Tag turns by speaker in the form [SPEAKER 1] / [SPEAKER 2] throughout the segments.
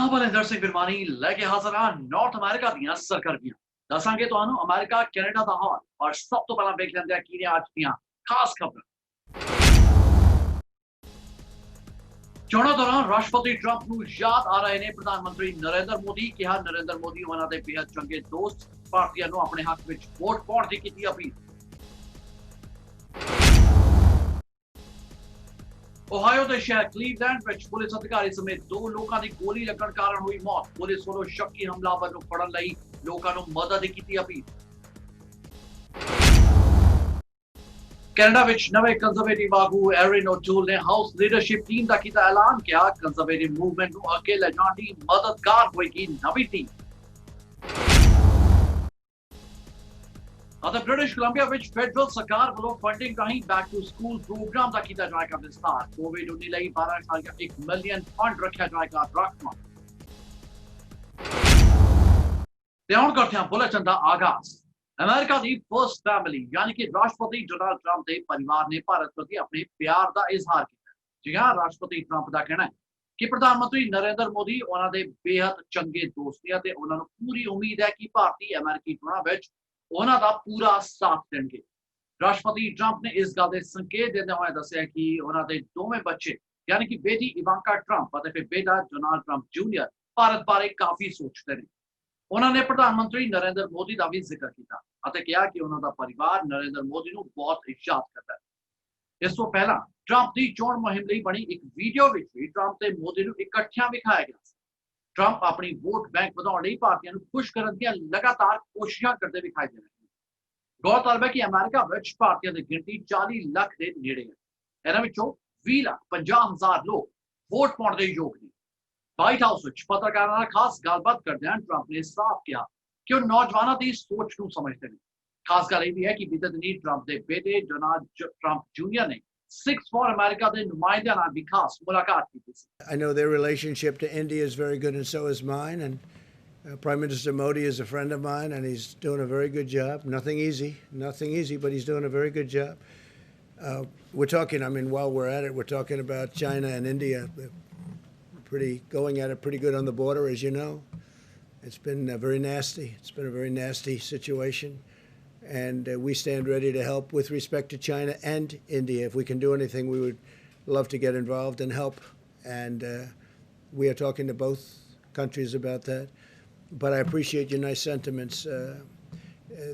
[SPEAKER 1] मैं बलिंदर सिंह बिरवानी लेके हाजिर हां नॉर्थ अमेरिका ਦੀਆਂ ਸਰਗਰਮੀਆਂ ਦੱਸਾਂਗੇ ਤੁਹਾਨੂੰ ਅਮਰੀਕਾ ਕੈਨੇਡਾ ਦਾ ਹਾਲ ਪਰ ਸਭ ਤੋਂ ਪਹਿਲਾਂ ਵੇਖ ਲੈਂਦੇ ਆ ਕੀ ਨੇ ਅੱਜ ਦੀਆਂ ਖਾਸ ਖਬਰਾਂ ਚੋਣਾਂ ਦੌਰਾਨ ਰਾਸ਼ਟਰਪਤੀ ਟਰੰਪ ਨੂੰ ਯਾਦ ਆ ਰਹੇ ਨੇ ਪ੍ਰਧਾਨ ਮੰਤਰੀ ਨਰਿੰਦਰ ਮੋਦੀ ਕਿਹਾ ਨਰਿੰਦਰ ਮੋਦੀ ਉਹਨਾਂ ਦੇ ਬੇहद ਚੰਗੇ ਦੋਸਤ ਭਾਰਤੀਆਂ ਨੂੰ ਆਪਣੇ ਹੱਕ ਵਿੱਚ ਵੋਟ ਪਾਉਣ ਦੀ ਕੀਤੀ ਅਪੀਲ ओहायो के शहर क्लीवलैंड में पुलिस अधिकारी समेत 2 लोगों की गोली लगन कारण हुई मौत पुलिस वालों शक्की हमलावर को फड़न लई लोगों को मदद की अपील कनाडा में नवे कंजरवेटिव आगू एरिन ओटूल ने हाउस लीडरशिप टीम का किया ऐलान किया कंजरवेटिव मूवमेंट को अगे ले जाने की मददगार होगी नवी टीम ब्रिटिश कोलंबिया में फेडरल सरकार वालों फंडिंग राही बैक टू स्कूल प्रोग्राम का किया जाएगा विस्तार कोविड-19 ਲਈ 12 ਸਾਲ ਦਾ 1 ਮਿਲੀਅਨ ਫੰਡ ਰੱਖਿਆ ਜਾਏਗਾ ਰਕਮ ਤੇ ਹੁਣ ਕਰਦੇ ਹਾਂ ਬੁਲੇਟਿਨ ਦਾ ਆਗਾਜ਼ ਅਮਰੀਕਾ ਦੀ ਫਰਸਟ ਫੈਮਿਲੀ ਯਾਨੀ ਕਿ ਰਾਸ਼ਟਰਪਤੀ ਡੋਨਾਲਡ ਟਰੰਪ ਦੇ ਪਰਿਵਾਰ ਨੇ ਭਾਰਤ ਪ੍ਰਤੀ ਆਪਣੇ ਪਿਆਰ ਦਾ ਇਜ਼ਹਾਰ ਕੀਤਾ ਜੀ ਹਾਂ ਰਾਸ਼ਟਰਪਤੀ ਟਰੰਪ ਦਾ ਕਹਿਣਾ ਹੈ ਕਿ ਪ੍ਰਧਾਨ ਮੰਤਰੀ ਨਰਿੰਦਰ ਮੋਦੀ ਉਹਨਾਂ ਦੇ ਬੇहद ਚੰਗੇ ਦੋਸਤ ਨੇ ਤੇ ਉਹਨਾਂ ਨੂੰ ਪੂਰੀ ਉਮੀਦ ਹੈ ਕਿ ਭਾਰਤੀ ਅਮਰੀਕੀ ਚੋਣਾਂ ਵਿੱਚ ਉਹਨਾਂ ਦਾ ਪੂਰਾ ਸਾਥ ਦੇਣਗੇ ਰਾਸ਼ਟਰਪਤੀ ਟਰੰਪ ਨੇ ਇਸ ਗੱਲ ਦੇ ਸੰਕੇਤ ਦਿੰਦੇ ਹੋਏ ਦੱਸਿਆ ਕਿ ਉਹਨਾਂ ਦੇ ਦੋਵੇਂ ਬੱਚੇ ਯਾਨੀ ਕਿ ਬੇਟੀ ਇਵਾਂਕਾ ਟਰੰਪ ਅਤੇ ਫਿਰ ਬੇਟਾ ਡੋਨਾਲਡ ਟਰੰਪ ਜੂਨੀਅਰ ਭਾਰਤ ਬਾਰੇ ਕਾਫੀ ਸੋਚਦੇ ਨੇ ਉਹਨਾਂ ਨੇ ਪ੍ਰਧਾਨ ਮੰਤਰੀ ਨਰਿੰਦਰ ਮੋਦੀ ਦਾ ਵੀ ਜ਼ਿਕਰ ਕੀਤਾ ਅਤੇ ਕਿਹਾ ਕਿ ਉਹਨਾਂ ਦਾ ਪਰਿਵਾਰ ਨਰਿੰਦਰ ਮੋਦੀ ਨੂੰ ਬਹੁਤ ਯਾਦ ਕਰਦਾ ਹੈ ਇਸ ਤੋਂ ਪਹਿਲਾਂ ਟਰੰਪ ਦੀ ਚੋਣ ਮੁਹਿੰਮ ਲਈ ਬਣੀ ਇੱਕ ਵੀਡੀਓ ਵਿੱਚ ਵੀ ਟਰੰਪ ਤੇ ਮੋਦੀ ਨੂੰ ਇਕੱਠਿਆਂ ਵਿਖਾਇਆ ਗਿਆ ਸੀ ट्रंप अपनी वोट बैंक ਵਧਾਉਣ ਲਈ ਭਾਰਤੀਆਂ ਨੂੰ ਖੁਸ਼ ਕਰਨ ਦੀਆਂ ਲਗਾਤਾਰ ਕੋਸ਼ਿਸ਼ਾਂ ਕਰਦੇ ਵਿਖਾਈ ਦੇ ਰਹੇ ਹਨ ਗੌਰਤਲਬ ਹੈ ਕਿ ਅਮਰੀਕਾ ਵਿੱਚ ਭਾਰਤੀਆਂ ਦੀ ਗਿਣਤੀ 40 ਲੱਖ ਦੇ ਨੇੜੇ ਹੈ ਇਹਨਾਂ ਵਿੱਚੋਂ 20,50,000 ਲੋਕ ਵੋਟ ਪਾਉਣ ਦੇ ਯੋਗ ਨੇ ਵਾਈਟ ਹਾਊਸ ਵਿੱਚ ਪੱਤਰਕਾਰਾਂ ਨਾਲ ਖਾਸ ਗੱਲਬਾਤ ਕਰਦਿਆਂ ਟਰੰਪ ਨੇ ਸਾਫ਼ ਕਿਹਾ ਕਿ ਉਹ ਨੌਜਵਾਨਾਂ ਦੀ ਸੋਚ ਨੂੰ ਸਮਝਦੇ ਨੇ ਖਾਸ ਗੱਲ ਇਹ ਵੀ ਹੈ ਕਿ ਬੀਤੇ ਦਿਨੀ ਟਰੰਪ ਦੇ ਬੇਟੇ ਡੋਨਾਲਡ ਟਰੰਪ ਜੂਨੀਅਰ ਨੇ Six for America ਦੇ ਨੁਮਾਇੰਦਿਆਂ ਨਾਲ ਵੀ ਖਾਸ ਮੁਲਾਕਾਤ ਕੀਤੀ ਸੀ
[SPEAKER 2] I know their relationship to India is very good and so is mine and Prime Minister Modi is a friend of mine and he's doing a very good job. Nothing easy, but he's doing a very good job. We're talking, I mean, while we're at it, we're talking about China and India going at it pretty good on the border, as you know. It's been very nasty. It's been a very nasty situation. And we stand ready to help with respect to China and India. If we can do anything, we would love to get involved and help. And we are talking to both countries about that. But I appreciate your nice sentiments.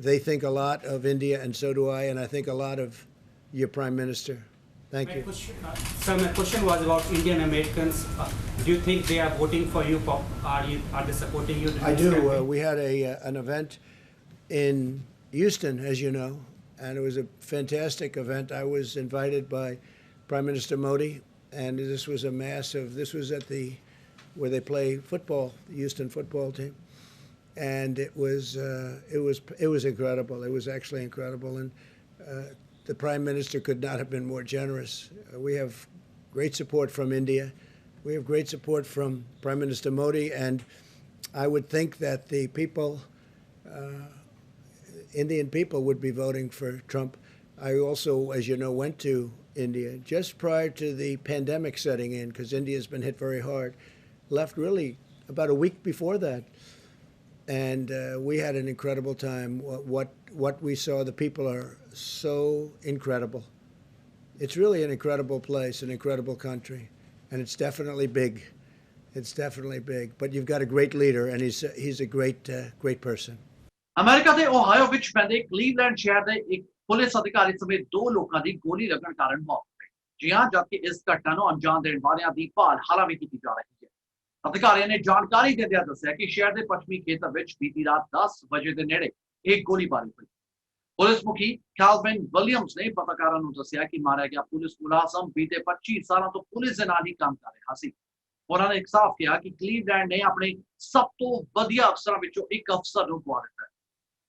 [SPEAKER 2] They think a lot of India, and so do I, and I think a lot of your Prime Minister. Thank you.
[SPEAKER 3] Sir, my question was about Indian Americans. Do you think they are voting for you? Are they supporting you?
[SPEAKER 2] I do. We had an event in Houston, as you know, and it was a fantastic event. I was invited by Prime Minister Modi, and this was at where they play football, the Houston football team, and it was incredible. It was actually incredible, and the Prime Minister could not have been more generous. We have great support from India. We have great support from Prime Minister Modi, and I would think that the people. Indian people would be voting for Trump. I also, as you know, went to India just prior to the pandemic setting in because India's been hit very hard. Left really about a week before that. And we had an incredible time. What we saw, the people are so incredible. It's really an incredible place, an incredible country. And it's definitely big. It's definitely big. But you've got a great leader, and he's a great person.
[SPEAKER 1] America ਦੇ ਓਹਾਇਓ ਵਿੱਚ ਪੈਂਦੇ Cleveland ਸ਼ਹਿਰ ਦੇ ਇੱਕ police ਅਧਿਕਾਰੀ ਸਮੇਤ 2 ਲੋਕਾਂ ਦੀ ਗੋਲੀ ਲੱਗਣ ਕਾਰਨ ਮੌਤ ਹੋ ਗਈ ਜੀ ਹਾਂ ਜਦਕਿ ਇਸ ਘਟਨਾ ਨੂੰ ਅੰਜਾਮ ਦੇਣ ਵਾਲਿਆਂ ਦੀ ਭਾਲ ਹਾਲਾਂ ਵੀ ਕੀਤੀ ਜਾ ਰਹੀ ਹੈ ਅਧਿਕਾਰੀਆਂ ਨੇ ਜਾਣਕਾਰੀ ਦਿੰਦਿਆਂ ਦੱਸਿਆ ਕਿ ਸ਼ਹਿਰ ਦੇ ਪੱਛਮੀ ਖੇਤਰ ਵਿੱਚ ਬੀਤੀ ਰਾਤ 10 ਵਜੇ ਦੇ ਨੇੜੇ ਇੱਕ ਗੋਲੀਬਾਰੀ ਹੋਈ ਪੁਲਿਸ ਮੁਖੀ ਕੈਲਵਿਨ ਵਿਲੀਅਮਸ ਨੇ ਪੱਤਰਕਾਰਾਂ ਨੂੰ ਦੱਸਿਆ ਕਿ ਮਾਰਿਆ ਗਿਆ ਪੁਲਿਸ ਮੁਲਾਜ਼ਮ ਬੀਤੇ 25 ਸਾਲਾਂ ਤੋਂ ਪੁਲਿਸ ਦੇ ਨਾਲ ਹੀ ਕੰਮ ਕਰ ਰਿਹਾ ਸੀ ਉਹਨਾਂ ਨੇ ਸਾਫ਼ ਕਿਹਾ ਕਿ ਕਲੀਵਲੈਂਡ ਨੇ ਆਪਣੇ ਸਭ ਤੋਂ ਵਧੀਆ ਅਫਸਰਾਂ ਵਿੱਚੋਂ ਇੱਕ ਅਫਸਰ ਨੂੰ ਗਵਾ ਦਿੱਤਾ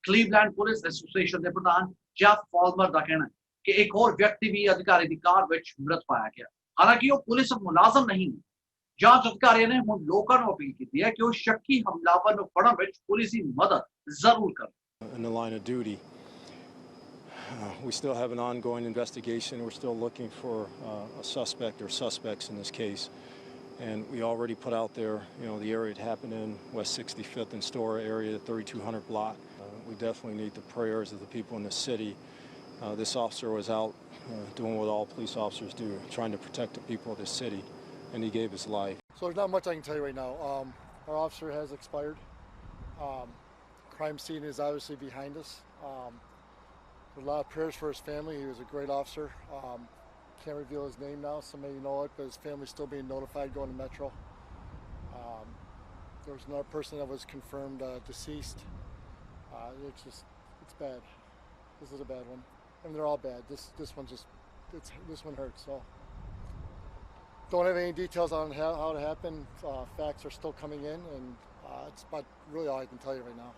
[SPEAKER 1] ਕਲੀਵਲੈਂਡ ਪੁਲਿਸ ਐਸੋਸੀਏਸ਼ਨ ਦੇ ਪ੍ਰਧਾਨ ਜੈਫ ਫਾਲਮਰ ਦਾ ਕਹਿਣਾ ਹੈ ਕਿ ਇੱਕ ਹੋਰ ਵਿਅਕਤੀ ਵੀ ਅਧਿਕਾਰੀ ਦੀ ਕਾਰ ਵਿੱਚ ਮ੍ਰਿਤ ਪਾਇਆ ਗਿਆ ਹਾਲਾਂਕਿ ਉਹ ਪੁਲਿਸ ਮੁਲਾਜ਼ਮ ਨਹੀਂ ਜਾਂਚ ਅਧਿਕਾਰੀਆਂ ਨੇ ਹੁਣ ਲੋਕਾਂ ਨੂੰ ਅਪੀਲ ਕੀਤੀ ਹੈ ਕਿ ਉਹ ਸ਼ੱਕੀ ਹਮਲਾਵਰ ਨੂੰ ਫੜਨ ਵਿੱਚ ਪੁਲਿਸ ਦੀ ਮਦਦ ਜ਼ਰੂਰ ਕਰਨ
[SPEAKER 4] In the line of duty. We still have an ongoing investigation. We're still looking for a suspect or suspects in this case. And we already put out there, the area it happened in, West 65th and Store area, 3200 block. We definitely need the prayers of the people in the city. This officer was out doing what all police officers do, trying to protect the people of this city, and he gave his life.
[SPEAKER 5] So there's not much I can tell you right now. Our officer has expired. Crime scene is obviously behind us. A lot of prayers for his family. He was a great officer. Can't reveal his name now, some may know it, but his family's still being notified going to Metro. There was another person that was confirmed deceased. It's bad. This is a bad one. I mean, they're all bad. This one hurts. So don't have any details on how it happened. Facts are still coming in, and it's about really all I can tell you right now.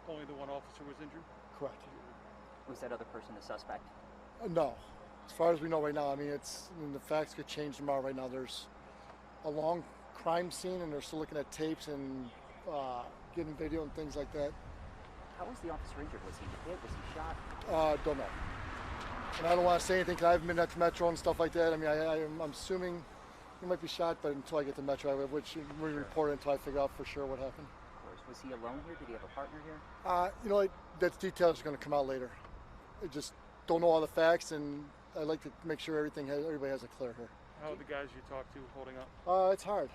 [SPEAKER 6] Only the one officer was injured?
[SPEAKER 5] Correct.
[SPEAKER 7] Was that other person a suspect?
[SPEAKER 5] No. As far as we know right now, I mean, the facts could change tomorrow. Right now, there's a long crime scene, and they're still looking at tapes and getting video and things like that.
[SPEAKER 7] How was the officer injured? Was he hit? Was he shot?
[SPEAKER 5] Don't know. And I don't want to say anything because I haven't been at Metro and stuff like that. I mean, I'm assuming he might be shot, but until I get to Metro, which we report until I figure out for sure what happened.
[SPEAKER 7] Of course. Was he alone here? Did he have a partner here?
[SPEAKER 5] That details are going to come out later. I just don't know all the facts, and I like to make sure everybody has it clear here.
[SPEAKER 6] How are the guys you talked to holding up?
[SPEAKER 5] It's hard.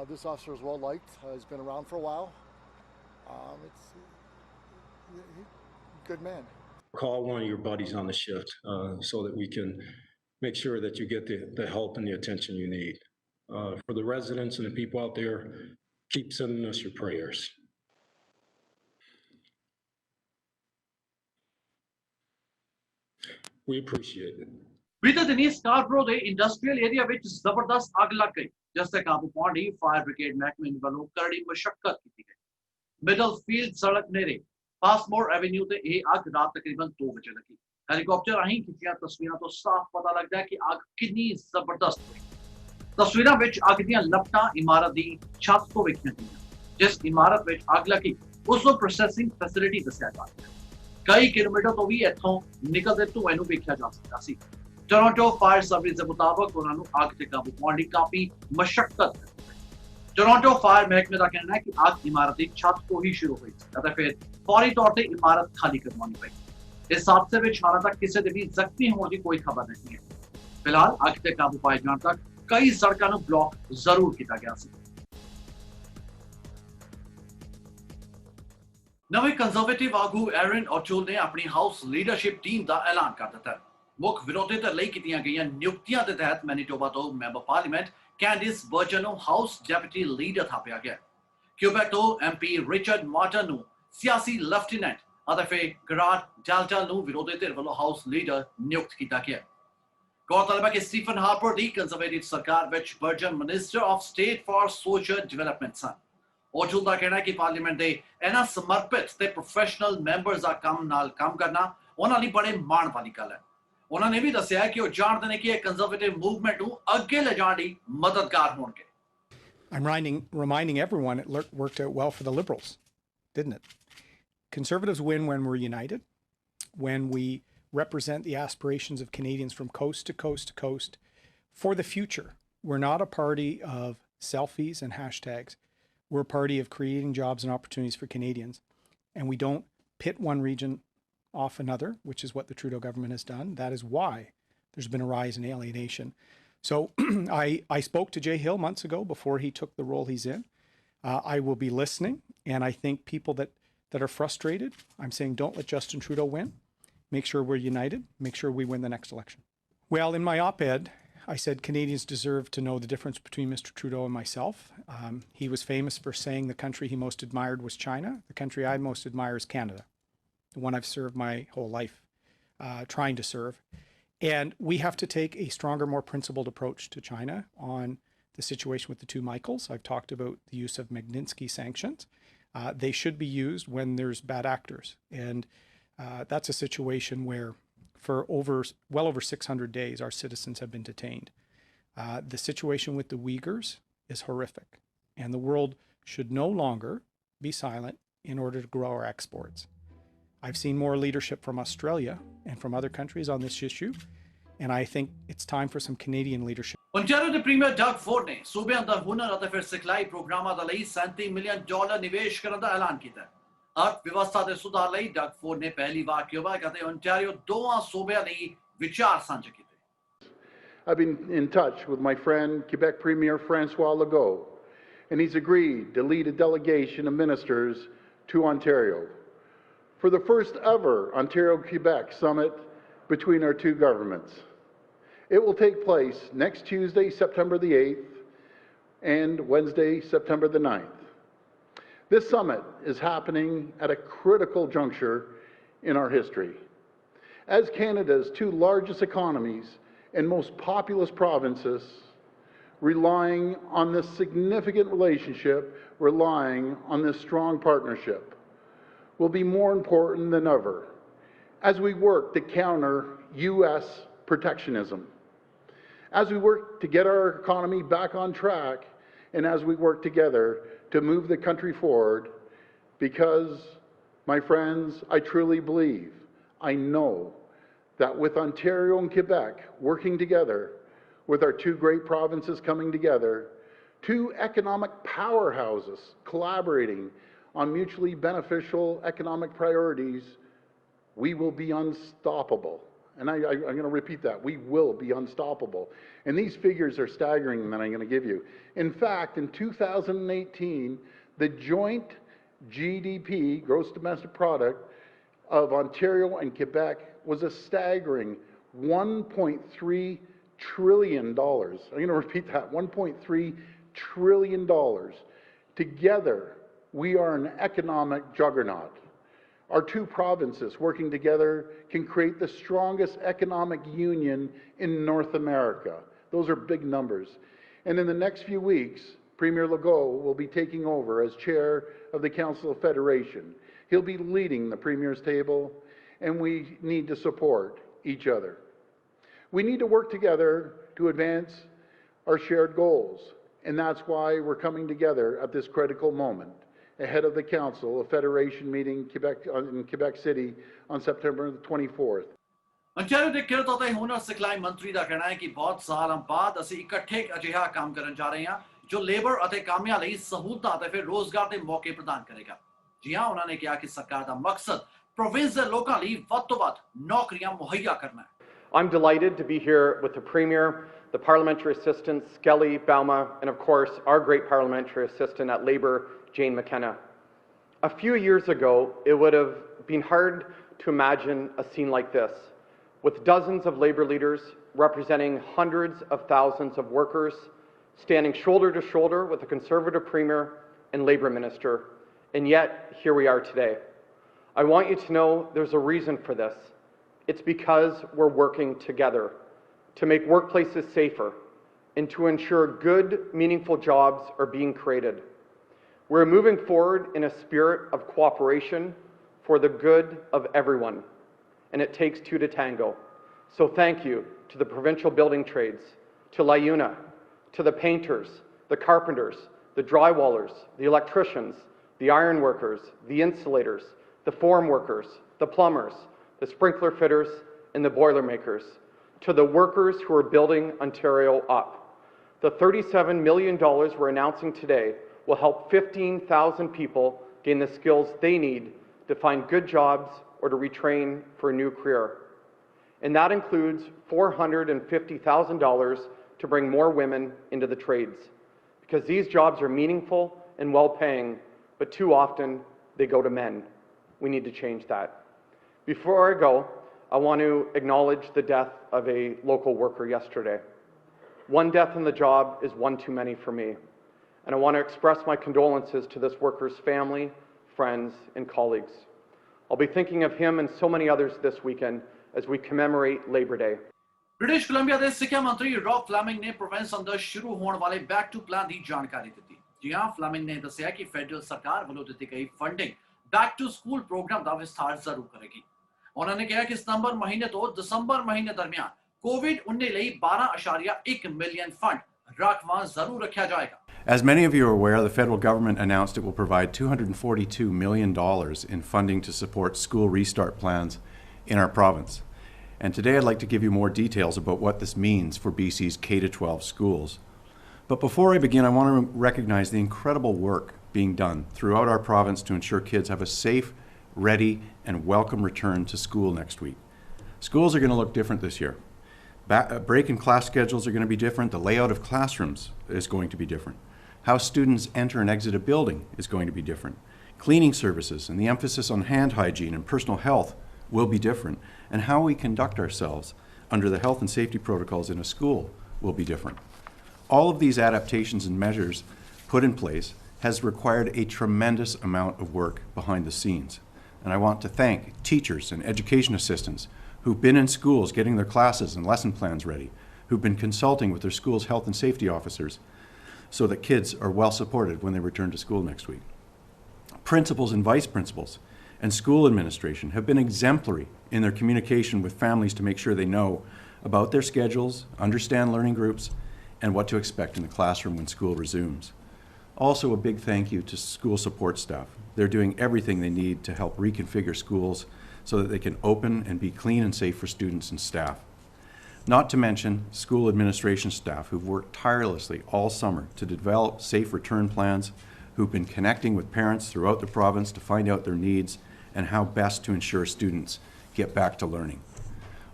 [SPEAKER 5] This officer is well liked. He's been around for a while. Good man.
[SPEAKER 4] Call one of your buddies on the shift so that we can make sure that you get the help and the attention you need. For the residents and the people out there, keep sending us your prayers. We appreciate it.
[SPEAKER 1] बीते दिनी स्कार्बरो ਦੇ industrial area ਵਿੱਚ ਜ਼ਬਰਦਸਤ ਅੱਗ ਲੱਗ ਗਈ ਜਿਸ ਤੇ ਕਾਬੂ ਪਾਉਣ ਲਈ ਫਾਇਰ ਬ੍ਰਿਗੇਡ ਮਹਿਕਮੇ ਵੱਲੋਂ ਕਰੜੀ ਮਸ਼ੱਕਤ ਕੀਤੀ ਗਈ ਮਿਡਲਫੀਲਡ ਸੜਕ ਨੇੜੇ ਪਾਸਮੋਰ ਐਵੇਨਿਊ ਤੇ ਇਹ ਅੱਗ ਰਾਤ ਤਕਰੀਬਨ 2 ਵਜੇ ਲੱਗੀ ਹੈਲੀਕਾਪਟਰ ਰਾਹੀਂ ਖਿੱਚੀਆਂ ਤਸਵੀਰਾਂ ਤੋਂ ਸਾਫ਼ ਪਤਾ ਲੱਗਦਾ ਹੈ ਕਿ ਅੱਗ ਕਿੰਨੀ ਜ਼ਬਰਦਸਤ ਹੋਈ ਤਸਵੀਰਾਂ ਵਿੱਚ ਅੱਗ ਦੀਆਂ ਲਪਟਾਂ ਇਮਾਰਤ ਦੀ ਛੱਤ ਤੋਂ ਵੇਖੀਆਂ ਗਈਆਂ ਜਿਸ ਇਮਾਰਤ ਵਿੱਚ ਅੱਗ ਲੱਗੀ ਉਸ ਨੂੰ ਪ੍ਰੋਸੈਸਿੰਗ ਫੈਸਿਲਿਟੀ ਦੱਸਿਆ ਜਾ ਰਿਹਾ ਕਈ ਕਿਲੋਮੀਟਰ ਤੋਂ ਵੀ ਇੱਥੋਂ ਨਿਕਲਦੇ ਧੂਏ ਨੂੰ ਵੇਖਿਆ ਜਾ ਸਕਦਾ ਸੀ ਟੋਰਾਂਟੋ ਫਾਇਰ ਸਰਵਿਸ ਦੇ ਮੁਤਾਬਕ ਉਹਨਾਂ ਨੂੰ ਅੱਗ ਤੇ ਕਾਬੂ ਪਾਉਣ ਲਈ ਕਾਫੀ ਮਸ਼ੱਕਤ ਟੋਰਾਂਟੋ ਫਾਇਰ ਮਹਿਕਮੇ ਦਾ ਕਹਿਣਾ ਹੈ ਕਿ ਅੱਗ ਇਮਾਰਤ ਦੀ ਛੱਤ ਤੋਂ ਹੀ ਸ਼ੁਰੂ ਹੋਈ ਸੀ ਅਤੇ ਫਿਰ ਫੌਰੀ ਤੌਰ ਤੇ ਇਮਾਰਤ ਖਾਲੀ ਕਰਵਾਉਣੀ ਪਈ ਇਸ ਹਾਦਸੇ ਵਿੱਚ ਹਾਲਾਂ ਤੱਕ ਕਿਸੇ ਦੇ ਵੀ ਜ਼ਖਮੀ ਹੋਣ ਦੀ ਕੋਈ ਖਬਰ ਨਹੀਂ ਹੈ ਫਿਲਹਾਲ ਅੱਗ ਤੇ ਕਾਬੂ ਪਾਏ ਜਾਣ ਤੱਕ ਕਈ ਸੜਕਾਂ ਨੂੰ ਬਲੌਕ ਜ਼ਰੂਰ ਕੀਤਾ ਗਿਆ ਸੀ ਨਵੇਂ ਕੰਜ਼ਰਵੇਟਿਵ ਆਗੂ ਐਰਨ ਔਟੂਲ ਨੇ ਆਪਣੀ ਹਾਊਸ ਲੀਡਰਸ਼ਿਪ ਟੀਮ ਦਾ ਐਲਾਨ ਕਰ ਦਿੱਤਾ ਮੁੱਖ ਵਿਰੋਧੀ ਧਿਰ ਲਈ ਕੀਤੀਆਂ ਗਈਆਂ ਨਿਯੁਕਤੀਆਂ ਦੇ ਤਹਿਤ ਮੈਨੀਟੋਬਾ ਤੋਂ ਮੈਂਬਰ ਪਾਰਲੀਮੈਂਟ ਕੈਂਡਿਸ ਬਰਜਨ ਨੂੰ ਹਾਊਸ ਡੈਪੂਟੀ ਲੀਡਰ ਥਾਪਿਆ ਗਿਆ ਕਿਊਬੈਕ ਤੋਂ ਐਮਪੀ ਰਿਚਰਡ ਮਾਰਟਨ ਨੂੰ ਸਿਆਸੀ ਲੈਫਟੀਨੈਂਟ ਅਤੇ ਫਿਰ ਗਰਾਡ ਡੈਲਟਾ ਨੂੰ ਵਿਰੋਧੀ ਧਿਰ ਵੱਲੋਂ ਹਾਊਸ ਲੀਡਰ ਨਿਯੁਕਤ ਕੀਤਾ ਗਿਆ ਗੌਰਤਲਬ ਹੈ ਕਿ ਸਟੀਫਨ ਹਾਰਪਰ ਦੀ ਕੰਜ਼ਰਵੇਟਿਵ ਸਰਕਾਰ ਵਿੱਚ ਬਰਜਨ minister of state for social development ਸਨ ਔਟੂਲ ਦਾ ਕਹਿਣਾ ਹੈ ਕਿ ਪਾਰਲੀਮੈਂਟ ਦੇ ਇਹਨਾਂ ਸਮਰਪਿਤ ਤੇ ਪ੍ਰੋਫੈਸ਼ਨਲ ਮੈਂਬਰਸ ਦਾ ਕੰਮ ਕਰਨਾ ਉਹਨਾਂ ਲਈ ਬੜੇ ਮਾਣ ਵਾਲੀ ਗੱਲ ਹੈ ਉਹਨਾਂ ਨੇ ਵੀ ਦੱਸਿਆ ਕਿ ਉਹ ਜਾਣਦੇ ਨੇ ਕਿ ਇਹ ਕੰਜ਼ਰਵੇਟਿਵ ਮੂਵਮੈਂਟ ਨੂੰ ਅੱਗੇ ਲਿਜਾਣ ਲਈ ਮਦਦਗਾਰ ਹੋਣਗੇ
[SPEAKER 8] I'm reminding everyone it worked out well for the Liberals, didn't it? Conservatives win when we're united, when we represent the aspirations of Canadians from coast to coast to coast for the future. We're not a party of selfies and hashtags. We're a party of creating jobs and opportunities for Canadians. And we don't pit one region off another, which is what the Trudeau government has done. That is why there's been a rise in alienation. So I spoke to Jay Hill months ago before he took the role he's in. I will be listening. And I think people that are frustrated, I'm saying don't let Justin Trudeau win. Make sure we're united. Make sure we win the next election. Well, in my op-ed, I said Canadians deserve to know the difference between Mr. Trudeau and myself. He was famous for saying the country he most admired was China. The country I most admire is Canada, the one I've served my whole life, trying to serve. And we have to take a stronger, more principled approach to China on the situation with the two Michaels. I've talked about the use of Magnitsky sanctions. They should be used when there's bad actors. And that's a situation where for well over 600 days, our citizens have been detained. The situation with the Uyghurs is horrific. And the world should no longer be silent in order to grow our exports. I've seen more leadership from Australia and from other countries on this issue. And I think it's time for some Canadian leadership.
[SPEAKER 1] Ontario ਦੇ premier Doug Ford ਨੇ ਸੂਬੇ ਅੰਦਰ ਹੁਨਰ ਅਤੇ ਫਿਰ ਸਿਖਲਾਈ ਪ੍ਰੋਗਰਾਮਾਂ ਦੇ ਲਈ $37 ਮਿਲੀਅਨ ਨਿਵੇਸ਼ ਕਰਨ ਦਾ ਐਲਾਨ ਕੀਤਾ ਹੈ। ਅਰਥ ਵਿਵਸਥਾ ਦੇ ਸੁਧਾਰ ਲਈ ਡਗ ਫੋਰਡ ਨੇ ਪਹਿਲੀ ਵਾਰ ਕਿਊਬੈਕ ਅਤੇ ਓਨਟਾਰੀਓ ਦੋਵਾਂ ਸੂਬਿਆਂ ਲਈ ਵਿਚਾਰ ਸਾਂਝੇ ਕੀਤੇ।
[SPEAKER 9] I've been in touch with my friend Quebec Premier Francois Legault, and he's agreed to lead a delegation of ministers to Ontario for the first ever Ontario-Quebec summit between our two governments. It will take place next Tuesday, September the 8th, and Wednesday, September the 9th. This summit is happening at a critical juncture in our history. As Canada's two largest economies and most populous provinces, relying on this significant relationship, relying on this strong partnership, will be more important than ever as we work to counter U.S. protectionism, as we work to get our economy back on track, and as we work together to move the country forward, because, my friends, I truly believe, I know, that with Ontario and Quebec working together, with our two great provinces coming together, two economic powerhouses collaborating on mutually beneficial economic priorities, we will be unstoppable. And I'm going to repeat that. We will be unstoppable. And these figures are staggering that I'm going to give you. In fact, in 2018, the joint GDP, gross domestic product, of Ontario and Quebec was a staggering $1.3 trillion. I'm going to repeat that, $1.3 trillion. Together, we are an economic juggernaut. Our two provinces working together can create the strongest economic union in North America. Those are big numbers. And in the next few weeks, Premier Legault will be taking over as chair of the Council of Federation. He'll be leading the Premier's table, and we need to support each other. We need to work together to advance our shared goals, and that's why we're coming together at this critical moment, ahead of the Council of Federation meeting in Quebec City on September 24th.
[SPEAKER 1] Ontario ਦੇ ਕਿਰਤ ਅਤੇ ਹੁਨਰ ਸਿਖਲਾਈ ਮੰਤਰੀ ਦਾ ਕਹਿਣਾ ਹੈ ਕਿ ਬਹੁਤ ਸਾਲਾਂ ਬਾਅਦ ਅਸੀਂ ਇਕੱਠੇ ਅਜਿਹਾ ਕੰਮ ਕਰਨ ਜਾ ਰਹੇ ਹਾਂ ਜੋ ਲੇਬਰ ਅਤੇ ਕਾਮਿਆਂ ਲਈ ਸਹੂਲਤਾਂ ਅਤੇ ਫਿਰ ਰੋਜ਼ਗਾਰ ਦੇ ਮੌਕੇ ਪ੍ਰਦਾਨ ਕਰੇਗਾ। ਜੀ ਹਾਂ, ਉਹਨਾਂ ਨੇ ਕਿਹਾ ਕਿ ਸਰਕਾਰ ਦਾ ਮਕਸਦ ਪ੍ਰੋਵਿੰਸ ਦੇ ਲੋਕਾਂ ਲਈ ਵੱਧ ਤੋਂ ਵੱਧ ਨੌਕਰੀਆਂ ਮੁਹੱਈਆ ਕਰਨਾ ਹੈ।
[SPEAKER 10] I'm delighted to be here with the Premier, the Parliamentary Assistants, Skelly, Bauma, and of course, our great Parliamentary Assistant at Labour, Jane McKenna. A few years ago, it would have been hard to imagine a scene like this, with dozens of Labour leaders representing hundreds of thousands of workers, standing shoulder to shoulder with a Conservative Premier and Labour Minister, and yet here we are today. I want you to know there's a reason for this. It's because we're working together to make workplaces safer and to ensure good, meaningful jobs are being created. We're moving forward in a spirit of cooperation for the good of everyone, and it takes two to tango. So thank you to the provincial building trades, to LIUNA, to the painters, the carpenters, the drywallers, the electricians, the iron workers, the insulators, the form workers, the plumbers, the sprinkler fitters, and the boiler makers, to the workers who are building Ontario up. The $37 million we're announcing today will help 15,000 people gain the skills they need to find good jobs or to retrain for a new career. And that includes $450,000 to bring more women into the trades, because these jobs are meaningful and well-paying, but too often they go to men. We need to change that. Before I go, I want to acknowledge the death of a local worker yesterday. One death in the job is one too many for me, and I want to express my condolences to this worker's family, friends, and colleagues. I'll be thinking of him and so many others this weekend as we commemorate Labor Day.
[SPEAKER 1] British Columbia ਦੇ ਸਿੱਖਿਆ ਮੰਤਰੀ ਰੌਬ ਫਲੈਮਿੰਗ ਨੇ province ਅੰਦਰ ਸ਼ੁਰੂ ਹੋਣ ਵਾਲੇ back to plan ਦੀ ਜਾਣਕਾਰੀ ਦਿੱਤੀ। ਜੀ ਹਾਂ, ਫਲੈਮਿੰਗ ਨੇ ਦੱਸਿਆ ਕਿ ਫੈਡਰਲ ਸਰਕਾਰ ਵੱਲੋਂ ਦਿੱਤੀ ਗਈ funding back to school program ਦਾ ਵਿਸਥਾਰ ਜ਼ਰੂਰ ਕਰੇਗੀ। ਉਹਨਾਂ ਨੇ ਕਿਹਾ ਕਿ ਸਤੰਬਰ ਮਹੀਨੇ ਤੋਂ ਦਸੰਬਰ ਮਹੀਨੇ ਦਰਮਿਆਨ ਕੋਵਿਡ-19 ਲਈ 12.1 ਮਿਲੀਅਨ ਫੰਡ ਰਾਖਵਾਂ ਜ਼ਰੂਰ ਰੱਖਿਆ ਜਾਏਗਾ।
[SPEAKER 11] As many of you are aware, the federal government announced it will provide $242 million in funding to support school restart plans in our province. And today I'd like to give you more details about what this means for BC's K-12 schools. But before I begin, I want to recognize the incredible work being done throughout our province to ensure kids have a safe, ready, and welcome return to school next week. Schools are going to look different this year. Break and class schedules are going to be different. The layout of classrooms is going to be different. How students enter and exit a building is going to be different. Cleaning services and the emphasis on hand hygiene and personal health will be different. And how we conduct ourselves under the health and safety protocols in a school will be different. All of these adaptations and measures put in place has required a tremendous amount of work behind the scenes. And I want to thank teachers and education assistants who've been in schools getting their classes and lesson plans ready, who've been consulting with their school's health and safety officers so that kids are well supported when they return to school next week. Principals and vice principals and school administration have been exemplary in their communication with families to make sure they know about their schedules, understand learning groups, and what to expect in the classroom when school resumes. Also, a big thank you to school support staff. They're doing everything they need to help reconfigure schools so that they can open and be clean and safe for students and staff. Not to mention school administration staff who've worked tirelessly all summer to develop safe return plans, who've been connecting with parents throughout the province to find out their needs and how best to ensure students get back to learning.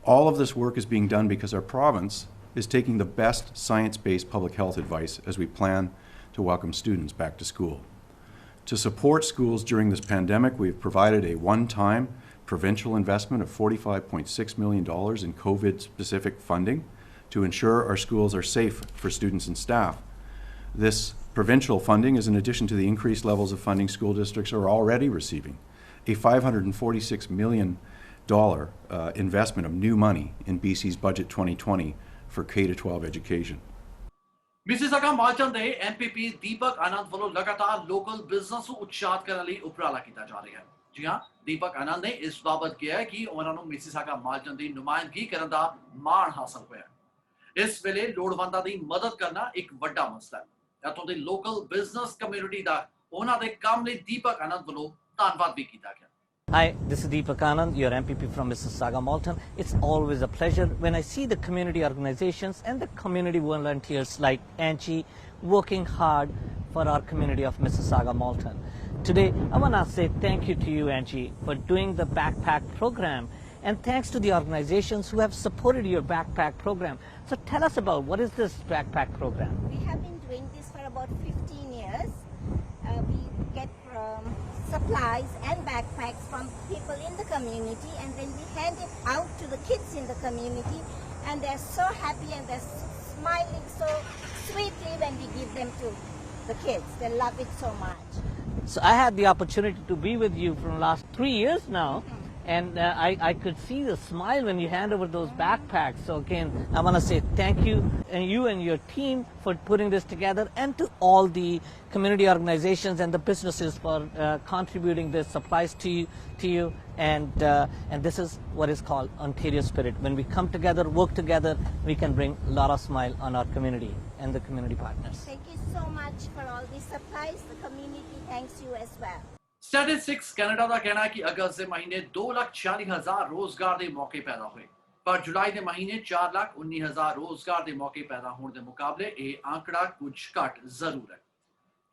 [SPEAKER 11] All of this work is being done because our province is taking the best science-based public health advice as we plan to welcome students back to school. To support schools during this pandemic, we've provided a one-time provincial investment of $45.6 million in COVID-specific funding to ensure our schools are safe for students and staff. This provincial funding is in addition to the increased levels of funding school districts are already receiving. A $546 million investment of new money in BC's Budget 2020 for K-12 education.
[SPEAKER 1] Mississauga Malton दे MPP Deepak Anand वालों लगातार local business को उत्साहित करने ਲਈ ਉਪਰਾਲਾ ਕੀਤਾ ਜਾ ਰਿਹਾ ਹੈ। जी हाँ, दीपक आनंद ने इस बाबत किया है कि ਉਹਨਾਂ ਨੂੰ ਮਿਸਿਸਾਗਾ ਮਾਲਚੰਦ ਦੀ ਨੁਮਾਇੰਦਗੀ ਕਰਨ ਦਾ ਮਾਣ ਹਾਸਲ ਹੋਇਆ ਹੈ। ਇਸ ਵੇਲੇ ਲੋੜਵੰਦਾਂ ਦੀ ਮਦਦ ਕਰਨਾ ਇੱਕ ਵੱਡਾ ਮਸਲਾ ਹੈ। ਇੱਥੋਂ ਦੀ ਲੋਕਲ ਬਿਜ਼ਨਸ ਕਮਿਊਨਿਟੀ ਦਾ ਉਹਨਾਂ ਦੇ ਕੰਮ ਲਈ ਦੀਪਕ ਆਨੰਦ ਵੱਲੋਂ ਧੰਨਵਾਦ ਵੀ ਕੀਤਾ ਗਿਆ।
[SPEAKER 12] Hi, this is Deepak Anand, your MPP from Mississauga Malton. It's always a pleasure when I see the community organizations and the community volunteers like Angie working hard for our community of Mississauga Malton. Today, I want to say thank you to you, Angie, for doing the backpack program, and thanks to the organizations who have supported your backpack program. So tell us about what is this backpack program?
[SPEAKER 13] We have been doing this for about 15 years. We get supplies and backpacks from people in the community, and then we hand it out to the kids in the community, and they're so happy and they're smiling so sweetly when we give them to the kids. They love it so much.
[SPEAKER 12] So I had the opportunity to be with you for the last 3 years now, and I could see the smile when you hand over those backpacks. So again, I want to say thank you, and you and your team for putting this together, and to all the community organizations and the businesses for contributing the supplies to you. And this is what is called Ontario spirit. When we come together, work together, we can bring a lot of smile on our community and the community partners.
[SPEAKER 13] Thank you so much for all these supplies. The community thanks you as well.
[SPEAKER 1] Statistics Canada का कहना है कि अगस्त के महीने 2,40,000 रोजगार के मौके पैदा हुए, पर जुलाई के महीने 4,19,000 रोजगार के मौके पैदा होने के मुकाबले यह आंकड़ा कुछ घट जरूर है।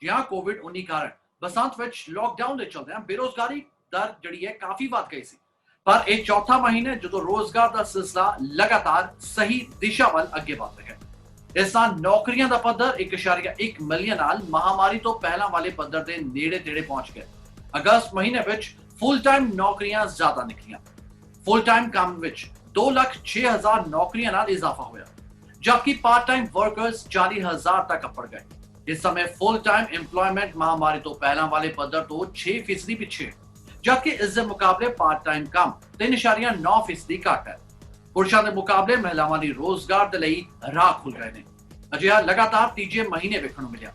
[SPEAKER 1] यहाँ कोविड-19 कारण बसंत विच लॉकडाउन के चलते बेरोजगारी दर जिहड़ी है काफी वध गई सी, पर यह चौथा महीना जो रोजगार का सिलसिला लगातार सही दिशा वाल अगे वध रहा है। इस नाल नौकरियां का पद्धर 1.1 मिलियन नाल महामारी तो पहला वाले पद्धर के नेड़े तेड़े पहुंच गए। अगस्त महीने विच फुल टाइम नौकरियां ज्यादा निकलियां। फुल टाइम काम विच 2,06,000 नौकरियां नाल इजाफा होया, जबकि पार्ट टाइम वर्कर्स 40,000 तक अपड़ गए। इस समय फुल टाइम एम्प्लॉयमेंट महामारी तो पहला वाले पद्धर तो 6% पिछे, जबकि इसके मुकाबले पार्ट टाइम काम 3.9% घट है। पुरुषों के मुकाबले महिलावां दी रोजगार दे लई राह खुल गए ने। अजिहा लगातार तीजे महीने वेखण नूं मिलिया।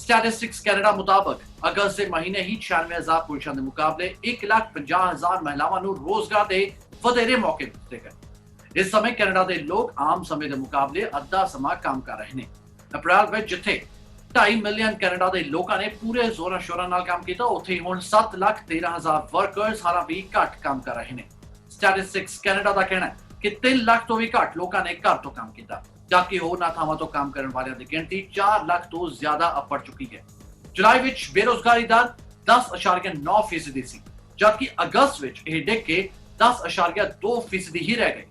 [SPEAKER 1] स्टैटिस्टिक्स कैनेडा मुताबिक अगस्त के महीने ही 96,000 पुरुषों के मुकाबले 1,50,000 महिलावां नूं रोजगार के वधेरे मौके दिते गए। इस समय कैनेडा के लोग आम समय के मुकाबले अद्धा समा काम कर रहे हैं। अप्रैल में जिथे 2.5 मिलियन कैनेडा के लोगों ने पूरे जोरा शोरा नाल काम किया, उत्थे हुण 7,13,000 वर्कर्स हालां भी घट काम कर रहे हैं। स्टैटिस्टिक्स कैनेडा का कहना है कि 3 ਲੱਖ ਤੋਂ ਵੀ ਘੱਟ ਲੋਕਾਂ ਨੇ ਘਰ ਤੋਂ ਕੰਮ ਕੀਤਾ, ਜਦਕਿ ਹੋਰਨਾਂ ਥਾਵਾਂ ਤੋਂ ਕੰਮ ਕਰਨ ਵਾਲਿਆਂ ਦੀ ਗਿਣਤੀ 4 ਲੱਖ ਤੋਂ ਜ਼ਿਆਦਾ ਅੱਪੜ ਚੁੱਕੀ ਹੈ। ਜੁਲਾਈ ਵਿੱਚ ਬੇਰੁਜ਼ਗਾਰੀ ਦਰ 10.9% ਸੀ, ਜਦਕਿ ਅਗਸਤ ਵਿੱਚ ਇਹ ਡਿੱਗ ਕੇ 10.2% ਹੀ ਰਹਿ ਗਈ।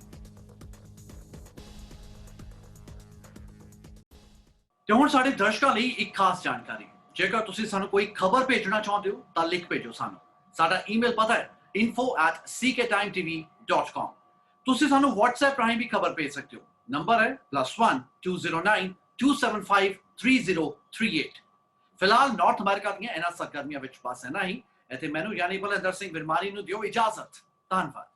[SPEAKER 1] ਤੇ ਹੁਣ ਸਾਡੇ ਦਰਸ਼ਕਾਂ ਲਈ ਇੱਕ ਖਾਸ ਜਾਣਕਾਰੀ, ਜੇਕਰ ਤੁਸੀਂ ਸਾਨੂੰ ਕੋਈ ਖਬਰ ਭੇਜਣਾ ਚਾਹੁੰਦੇ ਹੋ ਤਾਂ ਲਿਖ ਭੇਜੋ ਸਾਨੂੰ। ਸਾਡਾ ਈਮੇਲ ਪਤਾ ਹੈ info@cktimetv.com। ਤੁਸੀਂ ਸਾਨੂੰ WhatsApp ਰਾਹੀਂ ਵੀ ਖਬਰ ਭੇਜ ਸਕਦੇ ਹੋ। ਨੰਬਰ ਹੈ +1 209 275 3038। ਫਿਲਹਾਲ ਨਾਰਥ ਅਮਰੀਕਾ ਦੀਆਂ ਇਹਨਾਂ ਸਰਗਰਮੀਆਂ ਵਿੱਚ ਬਸ ਇੰਨਾ ਹੀ। ਇੱਥੇ ਮੈਨੂੰ ਯਾਨੀ ਬਲਵਿੰਦਰ ਸਿੰਘ ਵਿਰਮਾਨੀ ਨੂੰ ਦਿਓ ਇਜਾਜ਼ਤ। ਧੰਨਵਾਦ।